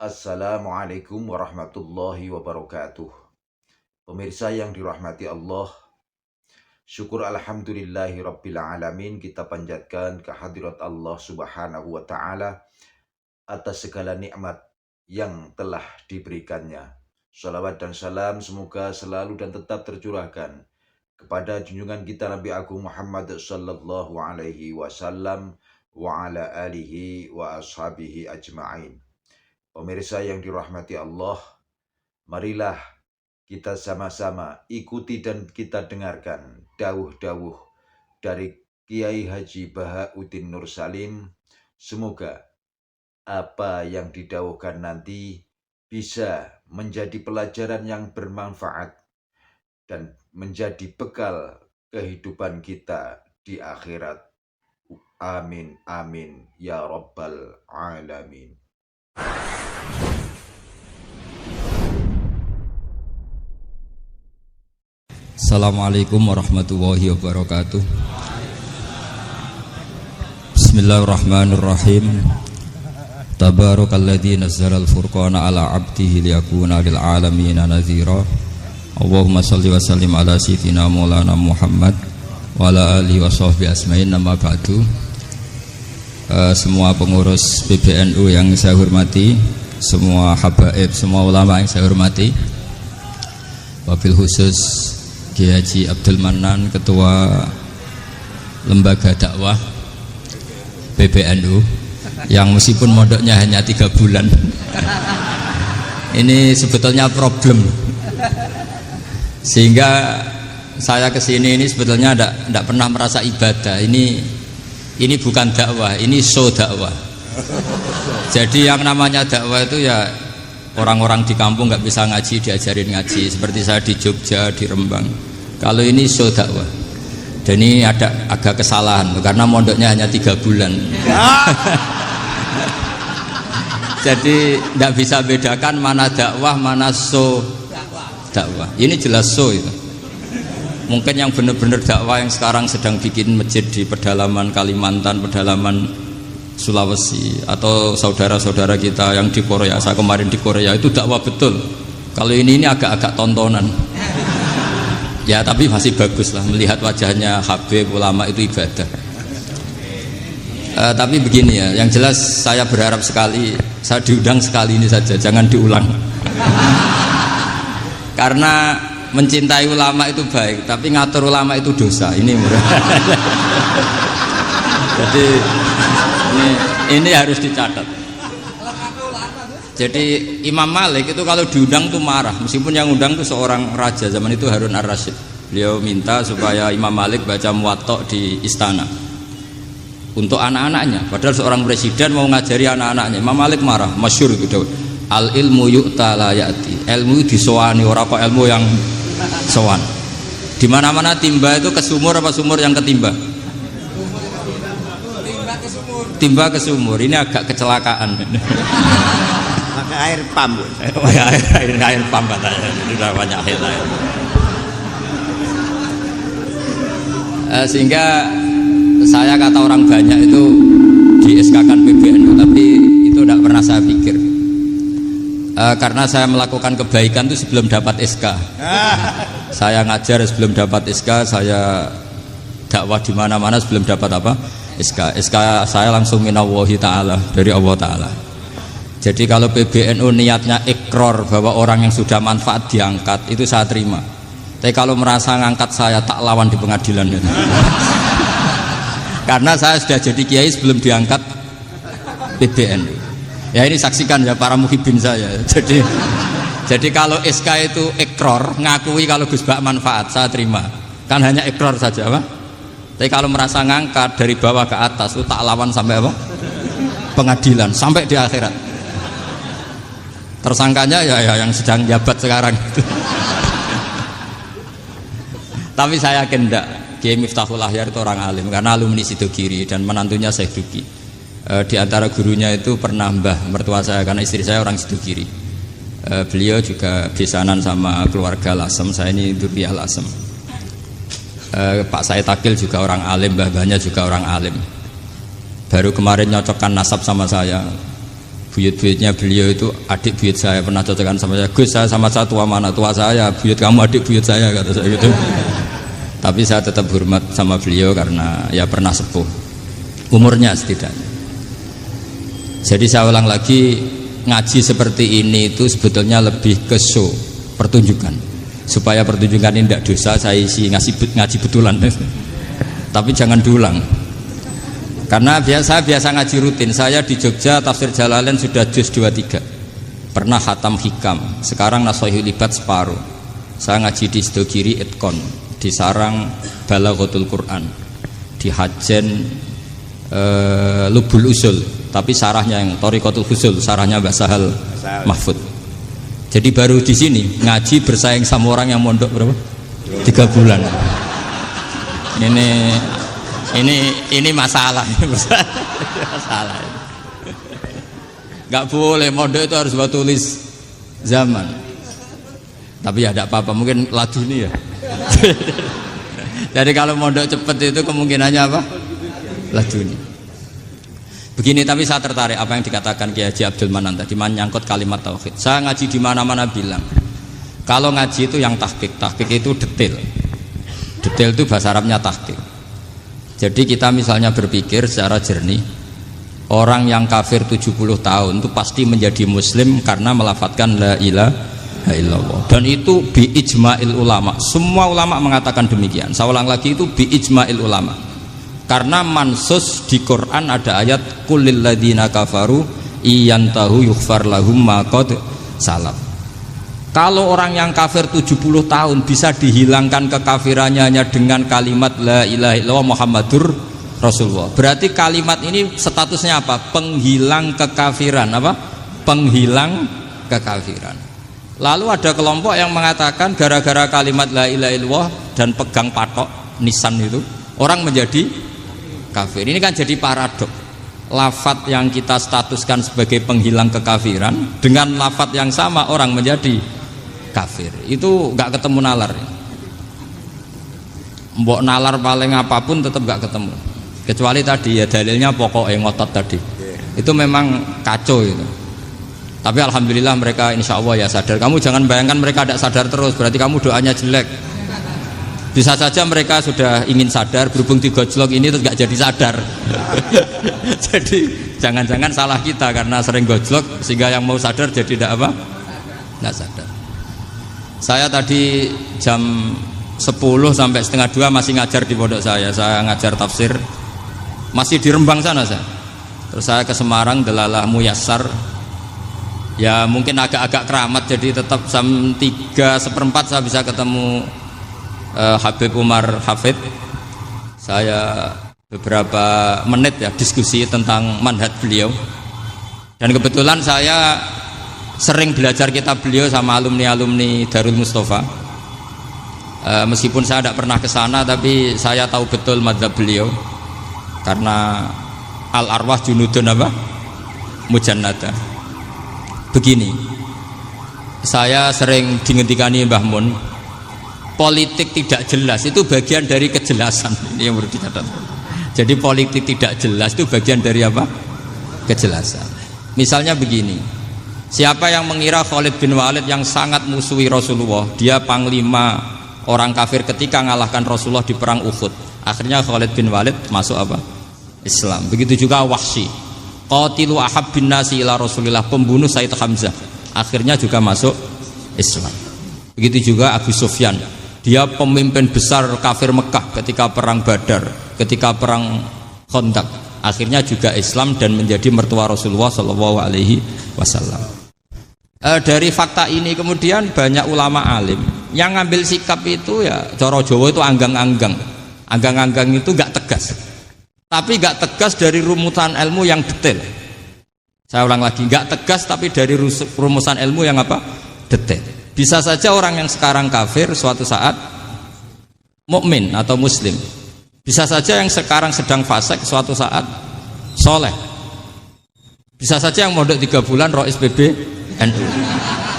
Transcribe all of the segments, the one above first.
Assalamualaikum warahmatullahi wabarakatuh. Pemirsa yang dirahmati Allah, syukur alhamdulillahi rabbil alamin kita panjatkan kehadirat Allah subhanahu wa ta'ala atas segala nikmat yang telah diberikannya. Salawat dan salam semoga selalu dan tetap tercurahkan kepada junjungan kita Nabi Agung Muhammad sallallahu alaihi wasallam wa ala alihi wa ashabihi ajma'in. Pemirsa yang dirahmati Allah, marilah kita sama-sama ikuti dan kita dengarkan dawuh-dawuh dari Kiai Haji Bahauddin Nur Salim. Semoga apa yang didawuhkan nanti bisa menjadi pelajaran yang bermanfaat dan menjadi bekal kehidupan kita di akhirat. Amin, amin, ya rabbal alamin. Assalamualaikum warahmatullahi wabarakatuh. Bismillahirrahmanirrahim. Tabarakalladzi nazzala al-furqana ala 'abdihi liyakuna lil 'alamin nadhira. Allahumma shalli wa sallim ala sayyidina Maulana Muhammad wa ala alihi wa sahbihi asma'in. Amma ba'du. Semua pengurus PBNU yang saya hormati, semua habaib, semua ulama yang saya hormati, wabil khusus Kiai Haji Abdul Manan, Ketua Lembaga Dakwah PBNU, yang meskipun mondoknya hanya 3 bulan ini sebetulnya problem, sehingga saya kesini ini sebetulnya tidak pernah merasa ibadah. Ini bukan dakwah, ini show dakwah. Jadi yang namanya dakwah itu ya orang-orang di kampung nggak bisa ngaji diajarin ngaji, seperti saya di Jogja, di Rembang. Kalau ini show dakwah, dan ini ada agak kesalahan karena mondoknya hanya 3 bulan. Jadi tidak bisa bedakan mana dakwah, mana show dakwah. Ini jelas show itu. Mungkin yang benar-benar dakwah yang sekarang sedang bikin masjid di pedalaman Kalimantan, pedalaman Sulawesi, atau saudara-saudara kita yang di Korea, saya kemarin di Korea, itu dakwah betul. Kalau ini agak-agak tontonan. Ya tapi masih bagus lah, melihat wajahnya habib ulama itu ibadah. Tapi begini ya, yang jelas saya berharap sekali, saya diundang sekali ini saja, jangan diulang. Karena mencintai ulama itu baik, tapi ngatur ulama itu dosa. Ini murah. Jadi ini harus dicatat. Jadi Imam Malik itu kalau diundang tuh marah, meskipun yang undang tuh seorang raja zaman itu, Harun ar-Rasyid. Beliau minta supaya Imam Malik baca Muwatta di istana untuk anak-anaknya, padahal seorang presiden mau ngajari anak-anaknya. Imam Malik marah, masyhur itu Daud. Al ilmu yu'ta la ya'ti. Ilmu disowani, ora kok ilmu yang sowan. Di mana-mana timba itu ke sumur apa sumur yang ketimba? Timba ke sumur. Ini agak kecelakaan. Pakai air pump. air pump katanya. Sudah banyak air. Sehingga saya kata orang banyak itu di SK-kan PBNU, tapi itu tidak pernah saya pikir. Karena saya melakukan kebaikan itu sebelum dapat SK. Saya ngajar sebelum dapat SK, saya dakwah di mana-mana sebelum dapat apa? SK. SK saya langsung minallahi ta'ala, dari Allah Ta'ala. Jadi kalau PBNU niatnya ikrar bahwa orang yang sudah manfaat diangkat, itu saya terima. Tapi kalau merasa ngangkat saya, tak lawan di pengadilan. Karena saya sudah jadi kiai sebelum diangkat PBNU. Ya ini saksikan ya para muhibin saya. Jadi kalau SK itu ikrar, ngakui kalau Gus Bak manfaat, saya terima. Kan hanya ikrar saja, Pak. Tapi kalau merasa ngangkat dari bawah ke atas, itu tak lawan sampai apa? Pengadilan, sampai di akhirat. Tersangkanya ya yang sedang jabat sekarang. Tapi saya yakin enggak, Kiai Miftahul Ahyar itu orang alim, karena alumni Sidogiri dan menantunya Syekh Duki. Di antara gurunya itu pernah mbah mertua saya, karena istri saya orang Sidogiri. Beliau juga besanan sama keluarga Lasem, saya ini Durriyah Lasem. Pak Said Akil juga orang alim, mbah-mbahnya juga orang alim. Baru kemarin nyocokkan nasab sama saya. buyut-buyutnya beliau itu adik buyut saya, pernah cocokan sama saya, Gus saya sama saya tua mana, tua saya, buyut kamu adik buyut saya, kata saya gitu. Tapi saya tetap hormat sama beliau karena ya pernah sepuh umurnya setidaknya. Jadi saya ulang lagi, ngaji seperti ini itu sebetulnya lebih ke show, pertunjukan, supaya pertunjukan ini tidak dosa. Saya isi ngaji betulan tapi jangan diulang, karena biasa ngaji rutin. Saya di Jogja tafsir Jalalain sudah juz 23, pernah khatam hikam, sekarang Nashihul Ibad separuh. Saya ngaji di Sidogiri Itkon, di Sarang Balaghatul Quran, di Hajen Lubul Usul, tapi sarahnya yang Thariqatul Husul, sarahnya Mbah Sahal Mahfud. Jadi baru di sini ngaji bersaing sama orang yang mondok berapa? 3 bulan. Ini masalah, masalah. Nggak boleh mondok itu harus buat tulis zaman. Tapi ya tidak apa-apa, mungkin laduni ya. Jadi kalau mondok cepet itu kemungkinannya apa? Laduni. Begini, tapi saya tertarik apa yang dikatakan Kiai Haji Abdul Manan tadi menyangkut kalimat tauhid. Saya ngaji di mana-mana bilang, kalau ngaji itu yang tahqiq itu detail. Detail itu bahasa Arabnya tahqiq. Jadi kita misalnya berpikir secara jernih, orang yang kafir 70 tahun itu pasti menjadi muslim karena melafadzkan la ilaha illallah. Dan itu bi ijma'il ulama. Semua ulama mengatakan demikian. Saya ulang lagi, itu bi ijma'il ulama. Karena mansus di Quran ada ayat qulil ladzina kafaru iyantahu yughfar lahum ma qad salaf. Kalau orang yang kafir 70 tahun bisa dihilangkan kekafirannya hanya dengan kalimat la ilaha illallah Muhammadur Rasulullah. Berarti kalimat ini statusnya apa? Penghilang kekafiran, apa? Penghilang kekafiran. Lalu ada kelompok yang mengatakan gara-gara kalimat la ilaha illallah dan pegang patok nisan itu orang menjadi kafir. Ini kan jadi paradok. Lafat yang kita statuskan sebagai penghilang kekafiran dengan lafat yang sama orang menjadi kafir. Itu nggak ketemu nalar. Mbok nalar paling apapun tetap nggak ketemu. Kecuali tadi ya dalilnya pokoknya ngotot tadi. Itu memang kacau itu. Tapi alhamdulillah mereka insya Allah ya sadar. Kamu jangan bayangkan mereka tidak sadar terus, berarti kamu doanya jelek. Bisa saja mereka sudah ingin sadar, berhubung digojlok ini terus gak jadi sadar. Jadi jangan-jangan salah kita karena sering gojlok sehingga yang mau sadar jadi tidak apa? Tidak sadar. Saya tadi jam 10 sampai setengah 2 masih ngajar di pondok saya. Saya ngajar tafsir masih di Rembang sana saya. Terus saya ke Semarang Dalalah Muyassar. Ya mungkin agak-agak keramat, jadi tetap jam 3:4 saya bisa ketemu Habib Umar Hafid. Saya beberapa menit ya diskusi tentang manhaj beliau, dan kebetulan saya sering belajar kitab beliau sama alumni Darul Mustafa. Meskipun saya tidak pernah ke sana, tapi saya tahu betul mazhab beliau karena al arwah junudun apa? Mujannada. Begini, saya sering dingetikani Mbah Mun, politik tidak jelas itu bagian dari kejelasan. Ini yang perlu dicatat. Jadi politik tidak jelas itu bagian dari apa? Kejelasan. Misalnya begini, siapa yang mengira Khalid bin Walid yang sangat musuhi Rasulullah, dia panglima orang kafir ketika ngalahkan Rasulullah di perang Uhud, akhirnya Khalid bin Walid masuk apa? Islam. Begitu juga Wahsy, qatilu ahabbin nasi ila Rasulillah, pembunuh Sayyid Hamzah, akhirnya juga masuk Islam. Begitu juga Abu Sufyan, dia pemimpin besar kafir Mekah ketika perang Badar, ketika perang Khandaq, akhirnya juga Islam dan menjadi mertua Rasulullah Shallallahu Alaihi Wasallam. Dari fakta ini kemudian banyak ulama alim yang ngambil sikap itu ya coro Jawa itu anggang-anggang. Anggang-anggang itu gak tegas, tapi gak tegas dari rumusan ilmu yang detail. Saya ulang lagi, gak tegas tapi dari rumusan ilmu yang apa? Detail. Bisa saja orang yang sekarang kafir suatu saat mukmin atau muslim. Bisa saja yang sekarang sedang fasik suatu saat soleh. Bisa saja yang mondok 3 bulan Rois PBNU.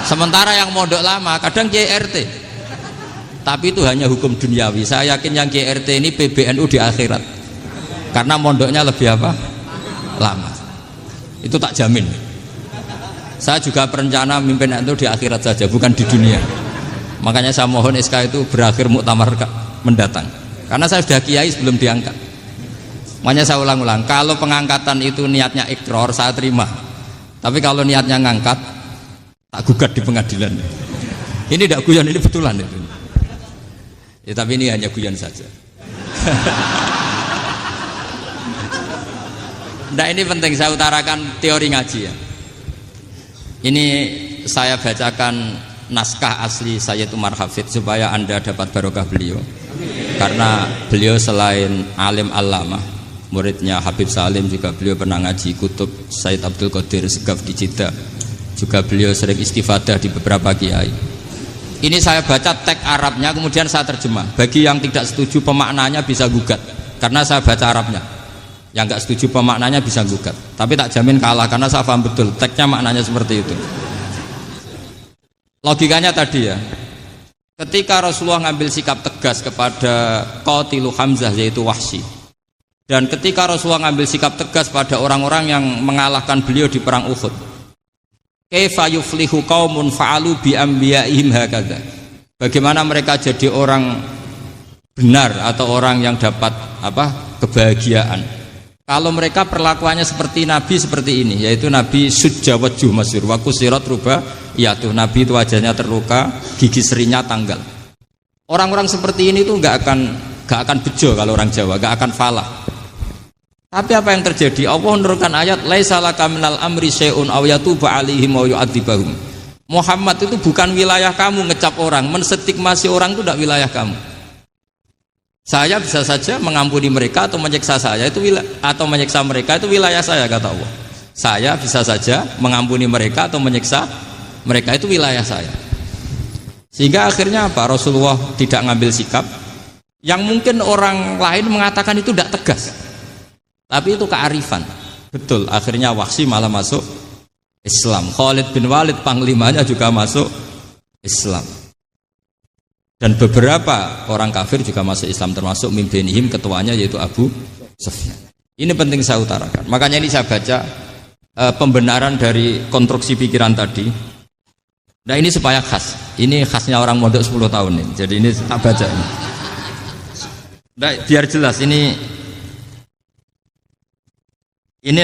Sementara yang mondok lama kadang Kiai RT. Tapi itu hanya hukum duniawi. Saya yakin yang Kiai RT ini PBNU di akhirat. Karena mondoknya lebih apa? Lama. Itu tak jamin. Saya juga berencana mimpin itu di akhirat saja, bukan di dunia. Makanya saya mohon SK itu berakhir muktamar mendatang. Karena saya sudah kiai sebelum diangkat. Makanya saya ulang-ulang, kalau pengangkatan itu niatnya ikrar, saya terima. Tapi kalau niatnya ngangkat, tak gugat di pengadilan. Ini tidak guyon, ini betulan itu. Ya, tapi ini hanya guyon saja. Nah, ini penting saya utarakan teori ngaji ya. Ini saya bacakan naskah asli Sayyid Umar Hafid supaya Anda dapat barokah beliau. Karena beliau selain alim allamah, muridnya Habib Salim, juga beliau pernah ngaji kutub Sayyid Abdul Qadir Segaf di Jeddah. Juga beliau sering istifadah di beberapa kiai. Ini saya baca teks Arabnya, kemudian saya terjemah. Bagi yang tidak setuju pemaknanya bisa gugat, karena saya baca Arabnya. Yang nggak setuju pemaknanya bisa gugat. Tapi tak jamin kalah, karena saya paham betul teksnya maknanya seperti itu. Logikanya tadi ya, ketika Rasulullah ngambil sikap tegas kepada Qatilu Hamzah yaitu Wahsy, dan ketika Rasulullah ngambil sikap tegas pada orang-orang yang mengalahkan beliau di perang Uhud, kaifa yuflihu qaumun fa'alu bi anbiya'ihim hakadha. Bagaimana mereka jadi orang benar atau orang yang dapat kebahagiaan kalau mereka perlakuannya seperti Nabi seperti ini, yaitu Nabi sujja wajhuh masyhur wa kusirat ruba, yaitu Nabi itu wajahnya terluka, gigi serinya tanggal. Orang-orang seperti ini tuh nggak akan bejo kalau orang Jawa, nggak akan falah. Tapi apa yang terjadi? Allah menurunkan ayat laisa laka minal amri syai'un aw yatuba 'alaihim aw yu'adzibahum. Muhammad itu bukan wilayah kamu ngecap orang, menstigmasi orang itu tidak wilayah kamu. Saya bisa saja mengampuni mereka atau menyiksa saya itu atau menyiksa mereka itu wilayah saya, kata Allah. Saya bisa saja mengampuni mereka atau menyiksa mereka itu wilayah saya. Sehingga akhirnya apa? Rasulullah tidak ngambil sikap yang mungkin orang lain mengatakan itu tidak tegas. Tapi itu kearifan. Betul, akhirnya Wahsy malah masuk Islam. Khalid bin Walid panglimanya juga masuk Islam. Dan beberapa orang kafir juga masuk Islam, termasuk mimbenihim, ketuanya yaitu Abu Sufyan. Ini penting saya utarakan. Makanya ini saya baca pembenaran dari konstruksi pikiran tadi. Nah, ini supaya khas. Ini khasnya orang mondok 10 tahun ini. Jadi ini tak baca ini. Nah, biar jelas ini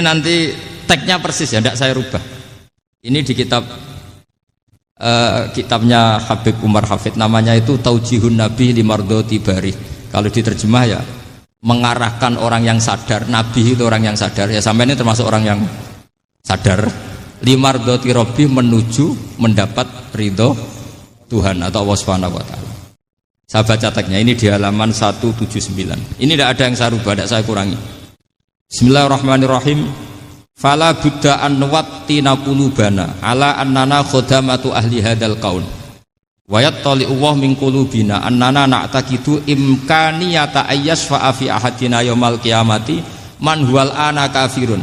nanti teksnya persis ya, tidak saya rubah. Ini di kitabnya Habib Umar Hafid, namanya itu Taujihun Nabi Limardoti Bari. Kalau diterjemah ya, mengarahkan orang yang sadar. Nabi itu orang yang sadar. Ya sampai ini termasuk orang yang sadar. Limardoti Robbi, menuju mendapat ridho Tuhan atau Allah Subhanahu wa Ta'ala. Saya baca teksnya ini di halaman 179. Ini tidak ada yang saya rubah, tidak saya kurangi. Bismillahirrahmanirrahim. Fala budda an nuwattina qulubana ala annana khadamatu ahli hadzal qaul. Wa yattali Allah min qulubina annana na'taqidu imkaniyata ayyasfa fi ahadina yaumal qiyamati man huwal ana kafirun.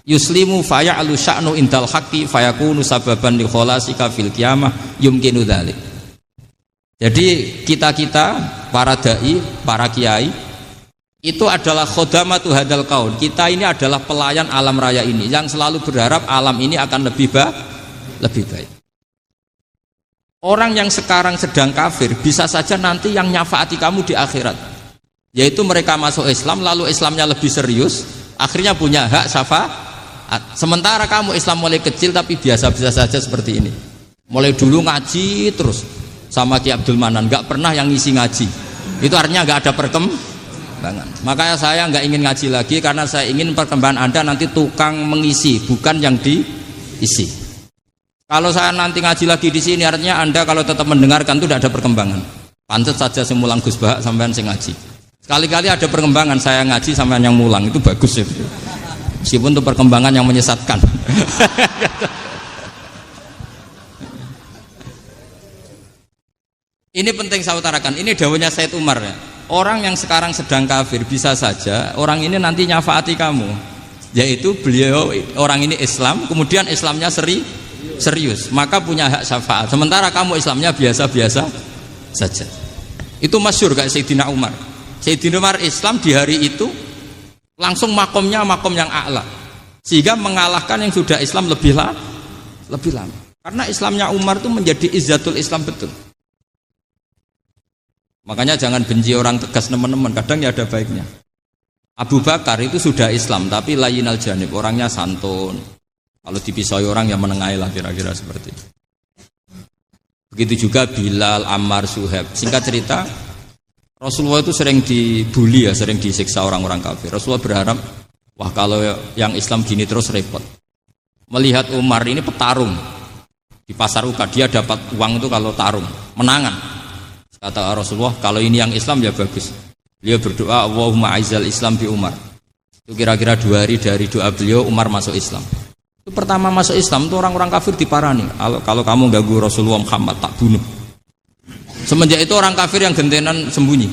Yuslimu faya'lu sya'nu indal haqqi fayakunu sababan li khalasika fil qiyamah yumkinu dzalik. Jadi kita para dai, para kiai itu adalah khodamatu hadal kaun. Kita ini adalah pelayan alam raya ini yang selalu berharap alam ini akan lebih baik. Orang yang sekarang sedang kafir bisa saja nanti yang nyafaati kamu di akhirat, yaitu mereka masuk Islam lalu Islamnya lebih serius, akhirnya punya hak syafaat. Sementara kamu Islam mulai kecil tapi biasa-biasa saja seperti ini, mulai dulu ngaji terus sama Ki Abdul Manan, nggak pernah yang ngisi ngaji. Itu artinya nggak ada perkembangan. Makanya saya nggak ingin ngaji lagi, karena saya ingin perkembangan Anda nanti tukang mengisi, bukan yang diisi. Kalau saya nanti ngaji lagi di sini, artinya Anda kalau tetap mendengarkan itu tidak ada perkembangan. Pantes saja semulang Gus Bahak sampean sing ngaji. Sekali-kali ada perkembangan, saya ngaji sampean yang mulang, itu bagus ya. Meskipun itu perkembangan yang menyesatkan. Ini penting saya utarakan. Ini dawuhnya Said Umar ya. Orang yang sekarang sedang kafir bisa saja orang ini nanti nyafaati kamu, yaitu beliau orang ini Islam, kemudian Islamnya serius, maka punya hak syafaat. Sementara kamu Islamnya biasa-biasa saja. Itu masyhur kayak Sayyidina Umar. Sayyidina Umar Islam di hari itu langsung makomnya makom yang a'la, sehingga mengalahkan yang sudah Islam lebih Lebih lama. Karena Islamnya Umar itu menjadi izzatul Islam betul. Makanya jangan benci orang tegas teman-teman, kadang ya ada baiknya. Abu Bakar itu sudah Islam tapi layinal janib, orangnya santun. Kalau dipisahi orang yang menengahi lah kira-kira seperti itu. Begitu juga Bilal, Ammar, Suhaib. Singkat cerita, Rasulullah itu sering dibully ya, sering disiksa orang-orang kafir. Rasulullah berharap, wah kalau yang Islam gini terus repot. Melihat Umar ini petarung di pasar Uka, dia dapat uang itu kalau tarung, menangan. Kata Rasulullah, kalau ini yang Islam ya bagus. Beliau berdoa, Allahumma aizal Islam bi Umar. Itu kira-kira 2 hari dari doa beliau, Umar masuk Islam. Itu pertama masuk Islam itu orang-orang kafir diparani. Kalau kamu ganggu Rasulullah Muhammad tak bunuh. Semenjak itu orang kafir yang gentenan sembunyi.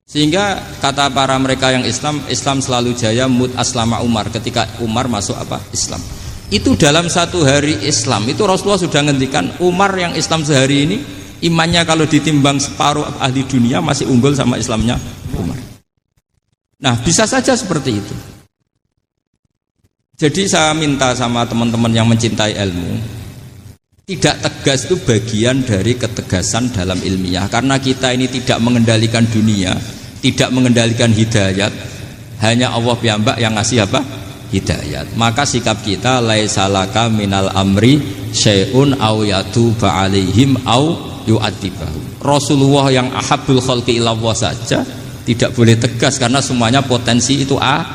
Sehingga kata para mereka yang Islam selalu jaya mut aslama Umar ketika Umar masuk Islam. Itu dalam 1 hari Islam itu Rasulullah sudah ngendikan Umar yang Islam sehari ini imannya kalau ditimbang separuh ahli dunia masih unggul sama Islamnya Umar. Nah bisa saja seperti itu. Jadi saya minta sama teman-teman yang mencintai ilmu, tidak tegas itu bagian dari ketegasan dalam ilmiah. Karena kita ini tidak mengendalikan dunia, tidak mengendalikan hidayat, hanya Allah piyambak yang ngasih hidayat. Maka sikap kita laisalaka minal amri syai'un aw yatuba alaihim aw yu'adzibahum. Rasulullah yang ahabbul khalqi ilallah saja tidak boleh tegas karena semuanya potensi itu ada.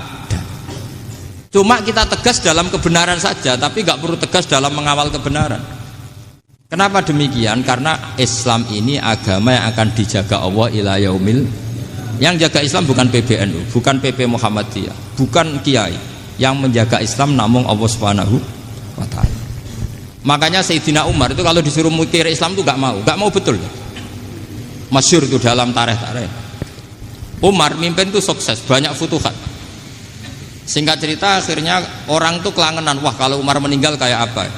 Cuma kita tegas dalam kebenaran saja, tapi nggak perlu tegas dalam mengawal kebenaran. Kenapa demikian? Karena Islam ini agama yang akan dijaga Allah ila yaumil. Yang jaga Islam bukan PBNU, bukan PP Muhammadiyah, bukan kiai. Yang menjaga Islam namun Allah Subhanahu wa taala. Makanya Sayyidina Umar itu kalau disuruh mikir Islam itu nggak mau betul. Masyhur itu dalam tarikh. Umar mimpin itu sukses, banyak futuhat. Singkat cerita akhirnya orang tuh kelangenan, wah kalau Umar meninggal kayak apa.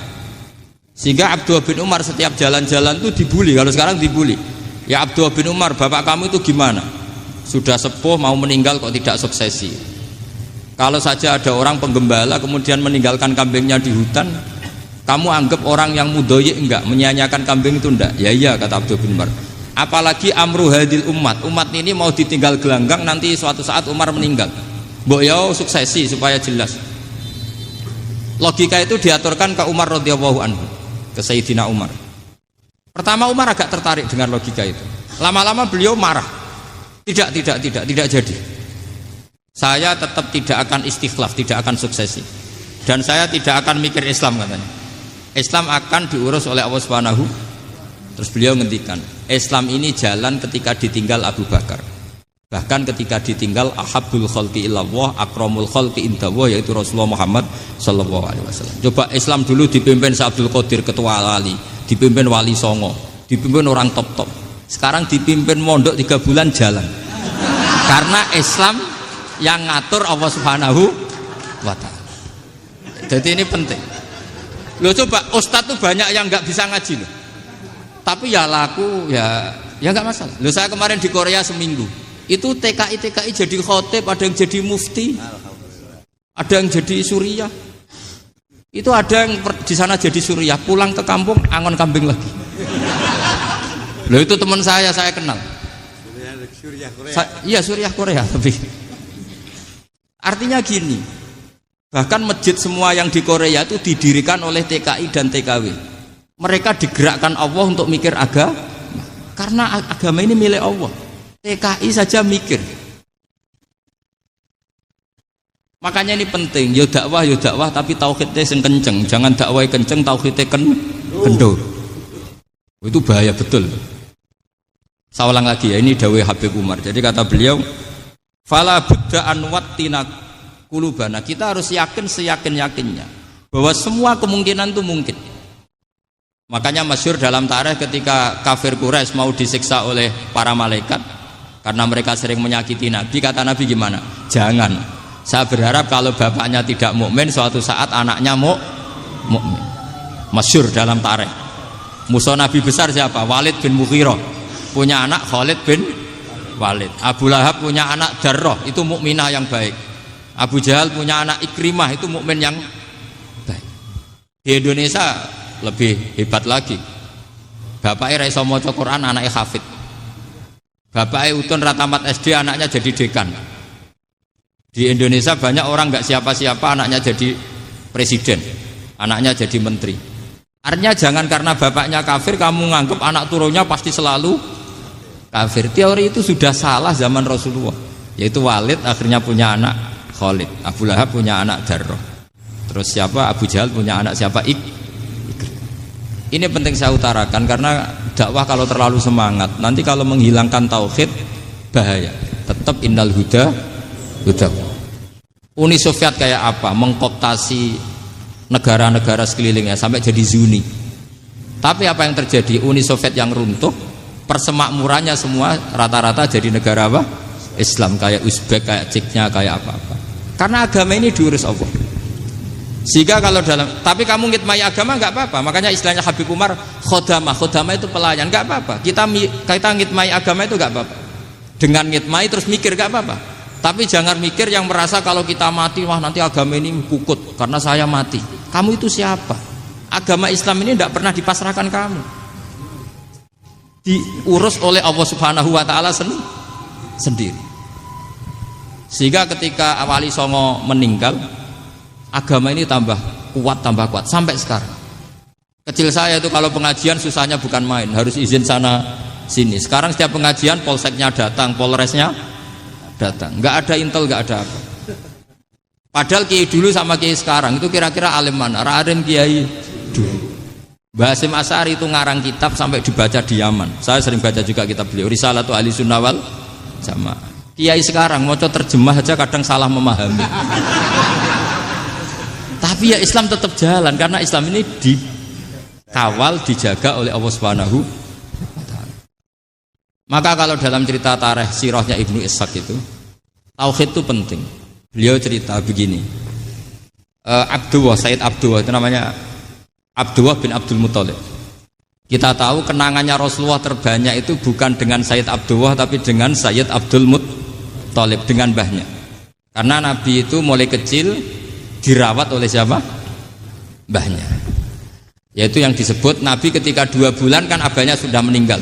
Sehingga Abdullah bin Umar setiap jalan-jalan tuh dibully. Kalau sekarang dibully, ya Abdullah bin Umar, bapak kamu itu gimana? Sudah sepuh mau meninggal kok tidak suksesi. Kalau saja ada orang penggembala kemudian meninggalkan kambingnya di hutan, kamu anggap orang yang mudoyik enggak, menyanyiakan kambing itu enggak? Ya iya kata Abdullah bin Umar. Apalagi amru hadil umat ini mau ditinggal gelanggang, nanti suatu saat Umar meninggal. Mbok ya suksesi supaya jelas. Logika itu diaturkan ke Umar radhiyallahu anhu, ke Sayyidina Umar. Pertama Umar agak tertarik dengan logika itu. Lama-lama beliau marah. Tidak jadi. Saya tetap tidak akan istikhlaf, tidak akan suksesi. Dan saya tidak akan mikir Islam katanya. Islam akan diurus oleh Allah Subhanahu. Terus beliau ngendikan, Islam ini jalan ketika ditinggal Abu Bakar. Bahkan ketika ditinggal ahabbul khalqi ilallah akramul khalqi indallah, yaitu Rasulullah Muhammad sallallahu alaihi wasallam. Coba Islam dulu dipimpin Syekh Abdul Qadir ketua wali, dipimpin wali songo, dipimpin orang top. Sekarang dipimpin mondok 3 bulan jalan. Karena Islam yang ngatur Allah Subhanahu wa taala. Jadi ini penting. Loh coba ustadz tuh banyak yang nggak bisa ngaji loh. Tapi ya laku ya nggak masalah. Loh saya kemarin di Korea seminggu. Itu TKI jadi khotib, ada yang jadi mufti, ada yang jadi suriah. Itu ada yang di sana jadi suriah, pulang ke kampung angon kambing lagi. Loh itu teman saya kenal. Suriah Korea. Iya suriah Korea tapi. Artinya gini, bahkan masjid semua yang di Korea itu didirikan oleh TKI dan TKW. Mereka digerakkan Allah untuk mikir agama, karena agama ini milik Allah. TKI saja mikir. Makanya ini penting, yo dakwah tapi tauhidnya sing kenceng, jangan dakwah kenceng tauhidnya kendor. Itu bahaya betul. Saya ulang lagi ya, ini dawuh Habib Umar. Jadi kata beliau, fala budda an wattina qulubana. Kita harus yakin seyakin-yakinnya bahwa semua kemungkinan itu mungkin. Makanya masyhur dalam tarikh ketika kafir Quraisy mau disiksa oleh para malaikat karena mereka sering menyakiti Nabi, kata Nabi gimana? Jangan. Saya berharap kalau bapaknya tidak mukmin, suatu saat anaknya mukmin. Masyhur dalam tarikh. Musuh Nabi besar siapa? Walid bin Mughirah. Punya anak Khalid bin Walid. Abu Lahab punya anak Darrah, itu mukminah yang baik. Abu Jahal punya anak Ikrimah, itu mukmin yang baik. Di Indonesia lebih hebat lagi. Bapaknya ra iso maca Quran, anaknya hafid. Bapaknya utun ra tamat SD, anaknya jadi dekan. Di Indonesia banyak orang nggak siapa-siapa, anaknya jadi presiden, anaknya jadi menteri. Artinya jangan karena bapaknya kafir kamu nganggap anak turunnya pasti selalu kafir. Teori itu sudah salah zaman Rasulullah. Yaitu Walid akhirnya punya anak Khalid, Abu Lahab punya anak Darrah. Terus siapa? Abu Jahal punya anak siapa? Ini penting saya utarakan karena dakwah kalau terlalu semangat, nanti kalau menghilangkan tauhid bahaya. Tetap innal huda. Uni Soviet kayak apa? Mengkooptasi negara-negara sekelilingnya sampai jadi Zuni. Tapi apa yang terjadi? Uni Soviet yang runtuh, persemakmurannya semua rata-rata jadi negara apa? Islam, kayak Uzbek, kayak Ceknya, kayak apa-apa. Karena agama ini diurus Allah. Sehingga kalau tapi kamu ngitmai agama nggak apa-apa. Makanya istilahnya Habib Umar khodamah itu pelayan, nggak apa-apa. Kita ngitmai agama itu nggak apa-apa. Dengan ngitmai terus mikir nggak apa-apa. Tapi jangan mikir yang merasa kalau kita mati, wah nanti agama ini kukut karena saya mati. Kamu itu siapa? Agama Islam ini tidak pernah dipasrahkan kamu. Diurus oleh Allah Subhanahu wa taala sendiri. Sehingga ketika Wali Songo meninggal, agama ini tambah kuat sampai sekarang. Kecil saya itu kalau pengajian susahnya bukan main, harus izin sana sini. Sekarang setiap pengajian polseknya datang, polresnya datang, nggak ada intel, nggak ada apa. Padahal kiai dulu sama kiai sekarang itu kira-kira alim mana? Alim kiai dulu. Mbah Hasyim Asy'ari itu ngarang kitab sampai dibaca di Yaman. Saya sering baca juga kitab beliau, Risalatu Ahli Sunnah wal Jamaah. Kiai sekarang mau terjemah aja kadang salah memahami. Tapi ya Islam tetap jalan karena Islam ini dikawal, dijaga oleh Allah Subhanahu wa taala. Maka kalau dalam cerita tarikh sirahnya Ibnu Ishaq itu, tauhid itu penting. Beliau cerita begini. Sayyid Abdullah itu namanya Abdullah bin Abdul Muthalib. Kita tahu kenangannya Rasulullah terbanyak itu bukan dengan Sayyid Abdullah tapi dengan Sayyid Abdul Muthalib, dengan mbahnya. Karena Nabi itu mulai kecil dirawat oleh siapa? Mbahnya. Yaitu yang disebut Nabi ketika 2 bulan kan abahnya sudah meninggal.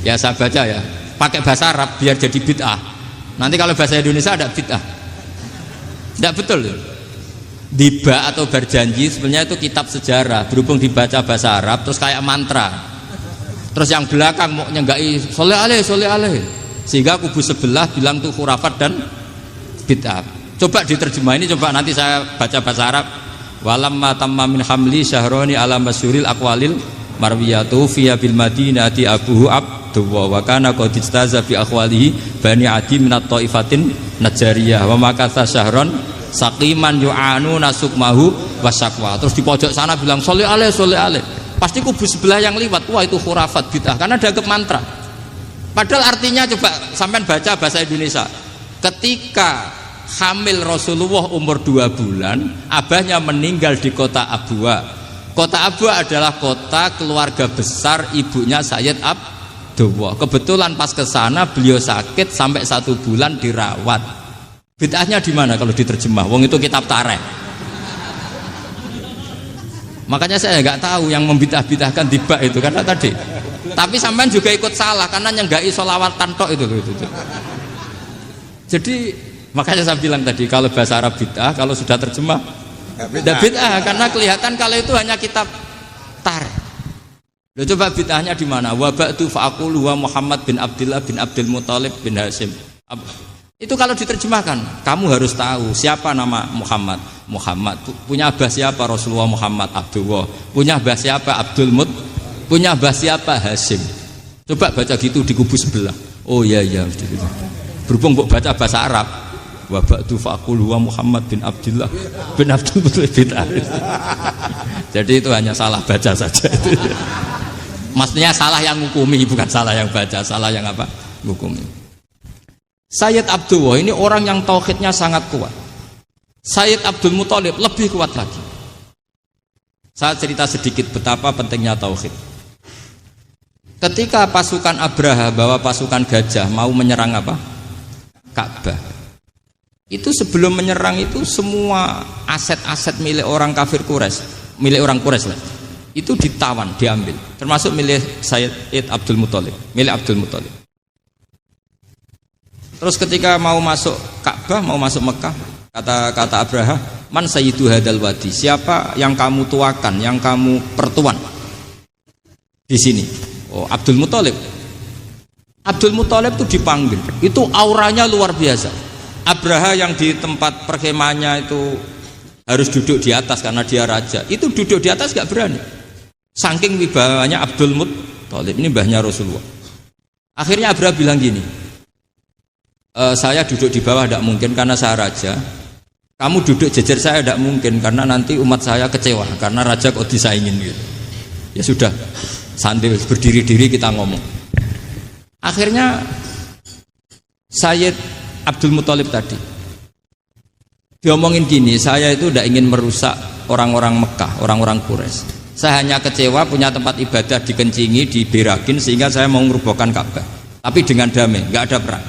Ya saya baca ya, pakai bahasa Arab biar jadi bid'ah. Nanti kalau bahasa Indonesia ada bid'ah. Tidak betul. Diba atau berjanji sebenarnya itu kitab sejarah, berhubung dibaca bahasa Arab terus kayak mantra. Terus yang belakang mau nyenggai soleh aleh, sehingga kubu sebelah bilang tuh khurafat dan bid'ah. Coba diterjemah ini, coba nanti saya baca bahasa Arab. Walamma tamma min hamli syahroni ala masyuril aqwalil marwiyatu fiya bil madinati abuhu abdullah wa kana qad istaza fi aqwalihi bani adi minat taifatin najariyah wa makatha syahron saqiman yu'anu nasukmahu wasakwa. Terus di pojok sana bilang soleh aleh. Pasti kubu sebelah yang liwat, wah itu khurafat bid'ah karena dianggap mantra. Padahal artinya coba sampean baca bahasa Indonesia. Ketika hamil Rasulullah umur 2 bulan, abahnya meninggal di kota Abwa. Kota Abwa adalah kota keluarga besar ibunya Sayyid Abdullah. Kebetulan pas ke sana beliau sakit sampai 1 bulan dirawat. Bid'ahnya di mana kalau diterjemah? Wong itu kitab tarikh. Makanya saya nggak tahu yang membid'ah-bid'ahkan tiba itu karena tadi. Tapi sampean juga ikut salah karena nyenggai sholawat tantok itu. Jadi makanya saya bilang tadi kalau bahasa Arab bid'ah, kalau sudah terjemah tidak bid'ah karena kelihatan kalau itu hanya kitab tarikh. Loh, coba bid'ahnya di mana? Wa ba'du fa'aqulu wa Muhammad bin Abdullah bin Abdul Muthalib bin Hasyim. Itu kalau diterjemahkan, kamu harus tahu siapa nama Muhammad. Muhammad punya abah siapa? Rasulullah Muhammad Abdullah. Punya abah siapa? Abdul Mut. Punya abah siapa? Hasyim. Coba baca gitu di kubu sebelah. Oh iya. Berhubung baca bahasa Arab. Wa ba'du fa'aqulu wa Muhammad bin Abdullah bin Abdul Muthalib bin Jadi itu hanya salah baca saja itu. Maksudnya salah yang ngukumi, bukan salah yang baca, salah yang apa? Ngukumi. Sayyid Abdullah ini orang yang tauhidnya sangat kuat. Sayyid Abdul Muthalib lebih kuat lagi. Saya cerita sedikit betapa pentingnya tauhid. Ketika pasukan Abraha bawa pasukan gajah mau menyerang apa? Ka'bah. Itu sebelum menyerang itu semua aset-aset milik orang kafir Quraisy milik orang Quraisy lah. Itu ditawan, diambil. Termasuk milik Sayyid Abdul Muthalib, milik Abdul Muthalib. Terus ketika mau masuk Ka'bah, mau masuk Mekah, kata Abraha, man sayyidu hadal wadi, siapa yang kamu tuakan, yang kamu pertuan di sini? Oh, Abdul Muthalib. Abdul Muthalib itu dipanggil, itu auranya luar biasa. Abraha yang di tempat perkemahannya itu harus duduk di atas karena dia raja, itu duduk di atas gak berani, saking wibawanya Abdul Muthalib. Ini mbahnya Rasulullah. Akhirnya Abraha bilang gini, saya duduk di bawah tidak mungkin karena saya raja, kamu duduk jejer saya tidak mungkin karena nanti umat saya kecewa karena raja kok disaingin gitu. Ya sudah, sambil berdiri-diri kita ngomong. Akhirnya Sayyid Abdul Muthalib tadi diomongin gini, saya itu tidak ingin merusak orang-orang Mekah, orang-orang Quraisy. Saya hanya kecewa punya tempat ibadah dikencingi, diberakin sehingga saya mau merubuhkan Ka'bah. Tapi dengan damai, nggak ada perang.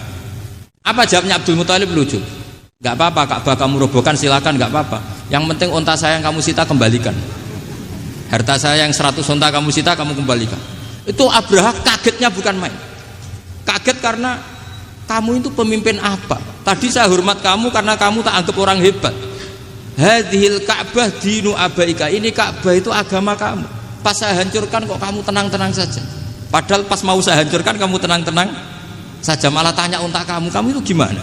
Apa jawabnya Abdul Muthalib? Lucu. Nggak apa-apa, Ka'bah kamu robohkan silakan, nggak apa-apa. Yang penting unta saya yang kamu sita kembalikan. Harta saya yang 100 unta kamu sita kamu kembalikan. Itu Abraha kagetnya bukan main. Kaget karena kamu itu pemimpin apa? Tadi saya hormat kamu karena kamu tak anggap orang hebat. Hadhil Ka'bah dinu abaika, ini Ka'bah itu agama kamu. Pas saya hancurkan kok kamu tenang-tenang saja. Padahal pas mau saya hancurkan kamu tenang-tenang saja, malah tanya unta kamu itu gimana?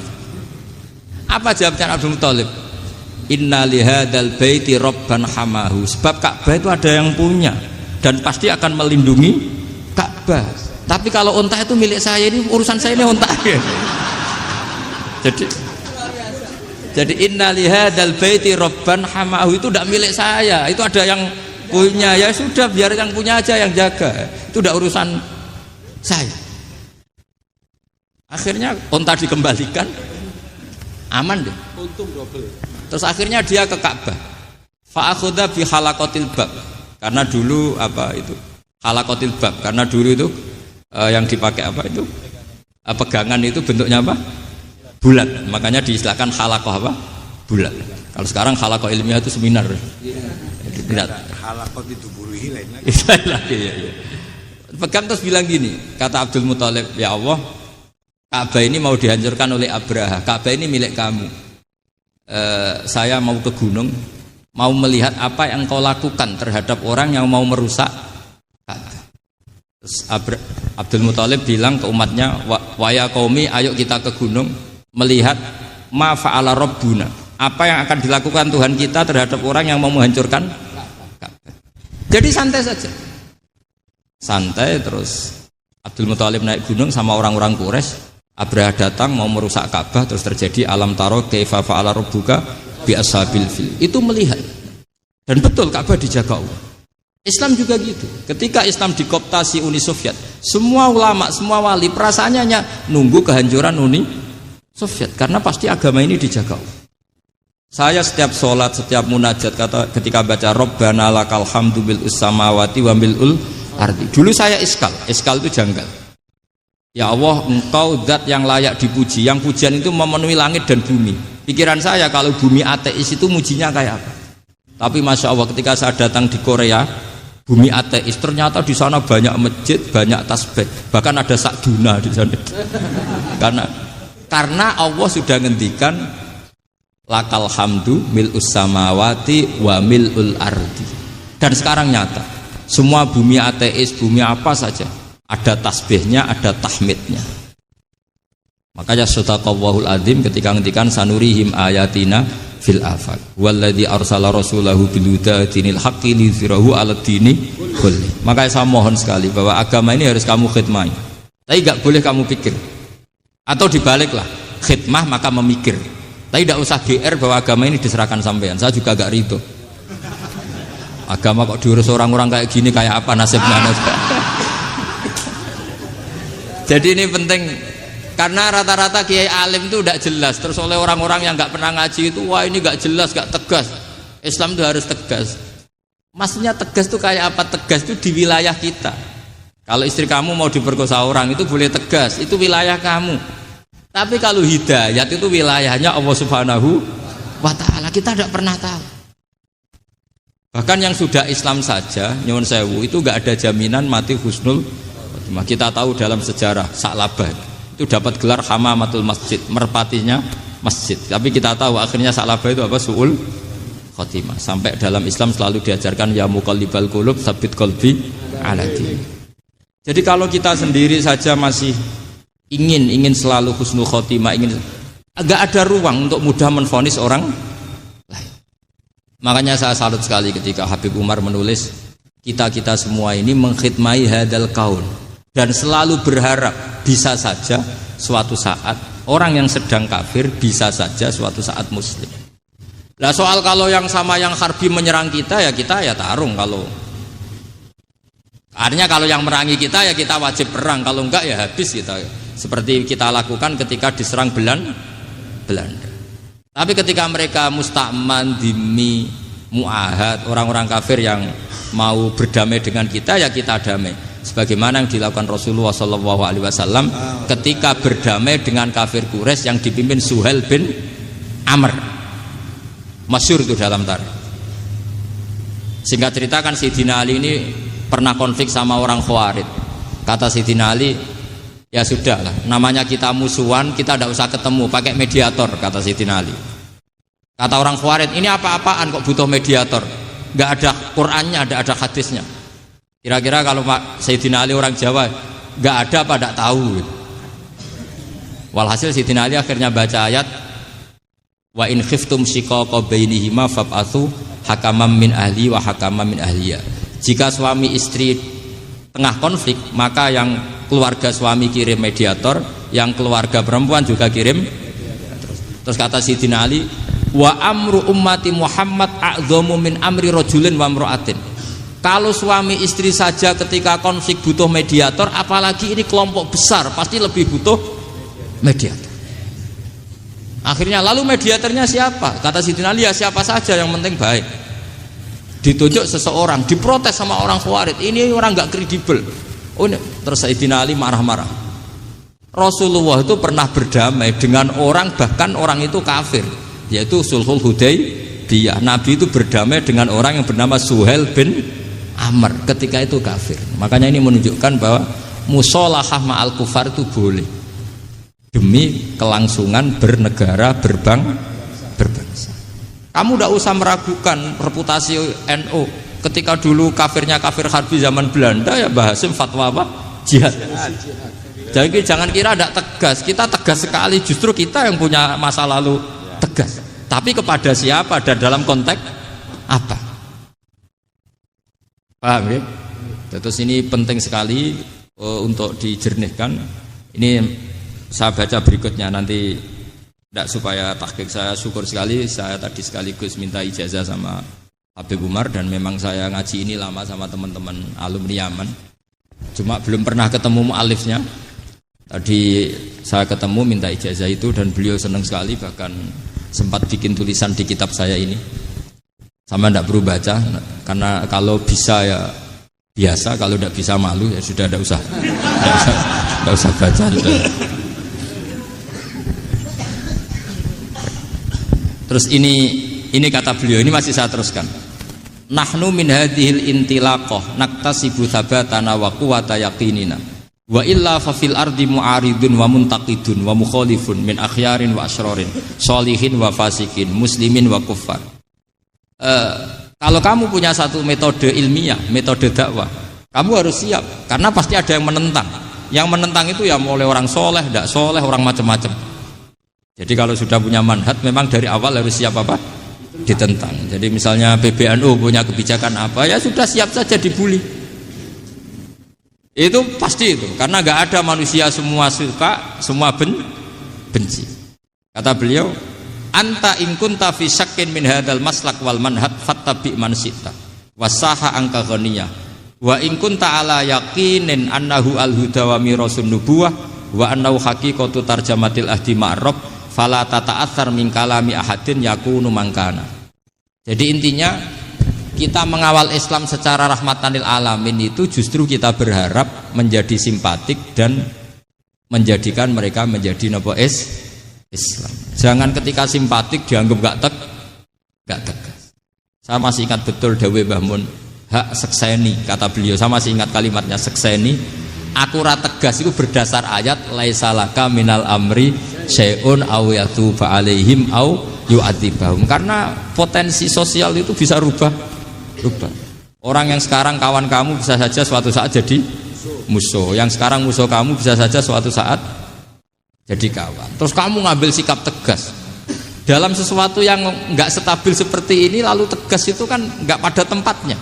Apa jawabnya Abdul Muthalib? Inna lihadal baiti rabban hamahu, sebab Ka'bah itu ada yang punya dan pasti akan melindungi Ka'bah. Tapi kalau unta itu milik saya, ini urusan saya, ini unta. Jadi inna lihadal baiti rabban hamahu itu tidak milik saya, itu ada yang punya. Ya sudah, biar yang punya aja yang jaga, itu tidak urusan saya. Akhirnya unta dikembalikan, aman deh. Untung double. Terus akhirnya dia ke Ka'bah. Fa'akhudha bi halaqatil bab. Karena dulu apa itu? Halaqatil bab. Karena dulu itu yang dipakai apa itu? Pegangan itu bentuknya apa? Bulat. Makanya diistilahkan halaqah apa? Bulat. Kalau sekarang halaqah ilmiah itu seminar. Benar. Halaqah itu buruhi lain lagi. Lagi ya. Pegang terus bilang gini, kata Abdul Muthalib, ya Allah, Ka'bah ini mau dihancurkan oleh Abraha. Ka'bah ini milik kamu. Saya mau ke gunung, mau melihat apa yang kau lakukan terhadap orang yang mau merusak Ka'bah. Terus Abdul Muthalib bilang ke umatnya, wa ya qaumi, ayo kita ke gunung melihat ma fa'ala rabbuna, apa yang akan dilakukan Tuhan kita terhadap orang yang mau menghancurkan Ka'bah. Jadi santai saja, santai. Terus Abdul Muthalib naik gunung sama orang-orang Quraisy. Abraha datang mau merusak Ka'bah, terus terjadi alam taro kaifa fa'ala rabbuka bi ashabil fil. Itu melihat. Dan betul Ka'bah dijaga Allah. Islam juga gitu. Ketika Islam dikooptasi Uni Soviet, semua ulama, semua wali perasaannya hanya nunggu kehancuran Uni Soviet, karena pasti agama ini dijaga Allah. Saya setiap sholat, setiap munajat, ketika baca Rabbana lakal hamdu bil samawati wa mil'ul ardi. Dulu saya iskal itu janggal. Ya Allah, engkau zat yang layak dipuji, yang pujian itu memenuhi langit dan bumi. Pikiran saya kalau bumi ateis itu mujinya kayak apa? Tapi Masya Allah, ketika saya datang di Korea, bumi ateis, ternyata di sana banyak masjid, banyak tasbih, bahkan ada sakduna di sana. Karena Allah sudah ngendikan lakal hamdu mil'us samawati wa mil'ul ardi. Dan sekarang nyata, semua bumi ateis, bumi apa saja, ada tasbihnya, ada tahmidnya. Makanya sadaqallahul adzim ketika ngendikan sanurihim ayatina fil afaq walladzi arsala rasulahu bil huda dinil haqqi liyuzhirahu 'alad dini kulli. Makanya saya mohon sekali bahwa agama ini harus kamu khidmah. Tapi enggak boleh kamu pikir. Atau dibaliklah, khidmah maka memikir. Tapi tidak usah GR bahwa agama ini diserahkan sampean. Saya juga agak ridho. Agama kok diurus orang-orang kayak gini, kayak apa nasibnya? Jadi ini penting, karena rata-rata kiai alim itu tidak jelas. Terus oleh orang-orang yang nggak pernah ngaji itu, wah ini nggak jelas, nggak tegas. Islam itu harus tegas. Maksudnya tegas itu kayak apa? Tegas itu di wilayah kita. Kalau istri kamu mau diperkosa orang itu boleh tegas, itu wilayah kamu. Tapi kalau hidayat itu wilayahnya Allah Subhanahu wa Ta'ala. Kita tidak pernah tahu. Bahkan yang sudah Islam saja, nyuwun sewu, itu nggak ada jaminan mati husnul khotimah. Kita tahu dalam sejarah Sa'labah itu dapat gelar hamamatul masjid, merpatinya masjid. Tapi kita tahu akhirnya Sa'labah itu apa? Su'ul khotimah. Sampai dalam Islam selalu diajarkan ya muqallibal qulub tsabbit qalbi ala dinik. Jadi kalau kita sendiri saja masih ingin selalu husnul khotimah, agak ada ruang untuk mudah menvonis orang lain. Makanya saya salut sekali ketika Habib Umar menulis kita semua ini mengkhidmai hadal kaun dan selalu berharap bisa saja suatu saat orang yang sedang kafir bisa saja suatu saat muslim. Nah soal kalau yang sama yang harbi menyerang kita ya tarung. Kalau artinya kalau yang merangi kita ya kita wajib perang, kalau enggak ya habis kita. Seperti kita lakukan ketika diserang Belanda. Tapi ketika mereka musta'man, dhimmi, mu'ahad, orang-orang kafir yang mau berdamai dengan kita ya kita damai. Sebagaimana yang dilakukan Rasulullah SAW ketika berdamai dengan kafir Quraisy yang dipimpin Suhail bin Amr. Masyhur itu dalam tarikh. Singkat cerita kan Sayyidina Ali ini pernah konflik sama orang Khawarij. Kata Sayyidina Ali, ya sudahlah, namanya kita musuhan, kita tidak usah ketemu, pakai mediator, kata Sayyidina Ali. Kata orang Khawarij, ini apa-apaan kok butuh mediator? Nggak ada Qur'annya, ada hadisnya. Kira-kira kalau Pak Sayyidina Ali orang Jawa, nggak ada apa tidak tahu. Walhasil Sayyidina Ali akhirnya baca ayat, wa in khiftum shiqaqa bainihima fab'atsu hakaman min ahli wa hakaman min ahliya. Jika suami istri tengah konflik, maka yang keluarga suami kirim mediator, yang keluarga perempuan juga kirim. Terus kata Sayyidina Ali, wa amru ummati Muhammad a'dhamu min amri rajulin wa imra'atin. Kalau suami istri saja ketika konflik butuh mediator, apalagi ini kelompok besar pasti lebih butuh mediator. Akhirnya lalu mediatornya siapa? Kata Sayyidina Ali, ya siapa saja yang penting baik. Ditunjuk seseorang, diprotes sama orang Khawarij, ini orang nggak kredibel. Oh, terus Sayyidina Ali marah-marah. Rasulullah itu pernah berdamai dengan orang, bahkan orang itu kafir, yaitu Sulhul Hudaybiyah. Nabi itu berdamai dengan orang yang bernama Suhail bin Amr ketika itu kafir. Makanya ini menunjukkan bahwa musolahah ma'al kufar itu boleh demi kelangsungan bernegara, berbangsa. Kamu tidak usah meragukan reputasi NU. Ketika dulu kafirnya kafir harbi zaman Belanda, ya Mbah Hasim fatwa apa? Jihad. Jadi jangan kira tidak tegas. Kita tegas sekali. Justru kita yang punya masa lalu tegas. Tapi kepada siapa dan dalam konteks apa? Paham ya? Terus ini penting sekali untuk dijernihkan. Ini saya baca berikutnya nanti. Tidak supaya tahqiq, saya syukur sekali saya tadi sekaligus minta ijazah sama Habib Umar dan memang saya ngaji ini lama sama teman-teman alumni Yaman. Cuma belum pernah ketemu mu'alifnya. Tadi saya ketemu minta ijazah itu dan beliau senang sekali, bahkan sempat bikin tulisan di kitab saya ini. Sama tidak perlu baca karena kalau bisa ya biasa, kalau tidak bisa malu ya sudah tidak usah baca. Terus ini kata beliau, ini masih saya teruskan. Nahnu min hadhil intilaqah naktasibu thabatana wa quwwata yaqinina. Wa illa fa fil ardi mu'aridun wa muntaqidun wa mukhalifun min akhyarin wa asrarin, sholihin wa fasikin, muslimin wa kuffar. Kalau kamu punya satu metode ilmiah, metode dakwah, kamu harus siap karena pasti ada yang menentang. Yang menentang itu ya mulai orang soleh, tidak soleh, orang macam-macam. Jadi kalau sudah punya manhaj memang dari awal harus siap apa? Ditentang. Jadi misalnya PBNU punya kebijakan apa, ya sudah siap saja dibully. Itu pasti itu, karena nggak ada manusia semua suka, semua benci. Kata beliau, anta in kunta fi syakkin min hadzal maslak wal manhaj fattabi man syi'ta wasaha angka ghaniyah wa in kunta ala yaqinin annahu al huda wa mirasun nubuwah wa annahu haqiqatu tarjamatil ahdi ma'rab fala tata'atsar min kalami ahadin yakunu mangkana. Jadi intinya kita mengawal Islam secara rahmatan lil alamin itu justru kita berharap menjadi simpatik dan menjadikan mereka menjadi napa Islam. Jangan ketika simpatik dianggap gak tegas. Saya masih ingat betul dawe Mbah Mun, hak sekseni, kata beliau. Saya masih ingat kalimatnya, sekseni. Aku ra tegas itu berdasar ayat laisa laka minal amri syai'un aw yatuba alaihim aw yu'adzibahum. Karena potensi sosial itu bisa rubah. Orang yang sekarang kawan kamu bisa saja suatu saat jadi musuh. Yang sekarang musuh kamu bisa saja suatu saat jadi kawan. Terus kamu ngambil sikap tegas dalam sesuatu yang nggak stabil seperti ini, lalu tegas itu kan nggak pada tempatnya.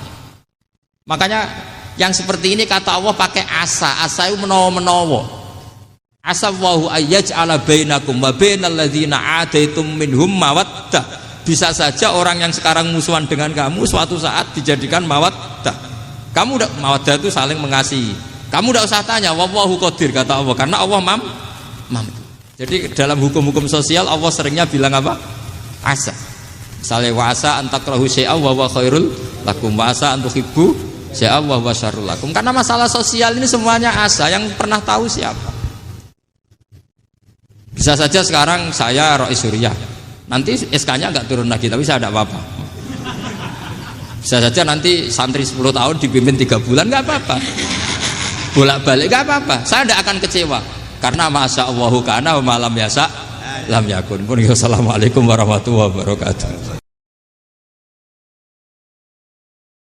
Makanya yang seperti ini kata Allah pakai asa itu menawa-menawa. Asa wahu ayyaj'ala bainakum wa bainal ladzina adaitum minhum mawaddah. Bisa saja orang yang sekarang musuhan dengan kamu suatu saat dijadikan mawaddah. Kamu udah mawaddah itu saling mengasihi. Kamu udah usah tanya, wallahu qadir kata Allah, karena Allah mampu. Jadi dalam hukum-hukum sosial Allah seringnya bilang apa? Asa. Misalnya wa asa antakrahu syai'an wa huwa khairul lakum, wa asa antuhibbu syai'an wa huwa syarrul lakum. Karena masalah sosial ini semuanya asa, yang pernah tahu siapa? Bisa saja sekarang saya Rois Surya, nanti SK-nya enggak turun lagi, tapi saya tidak apa-apa. Bisa saja nanti santri 10 tahun dipimpin 3 bulan, enggak apa-apa. Bolak-balik enggak apa-apa. Saya tidak akan kecewa. Karena masya Allahu kana wa malam yasa lam yakun. Assalamualaikum warahmatullahi wabarakatuh.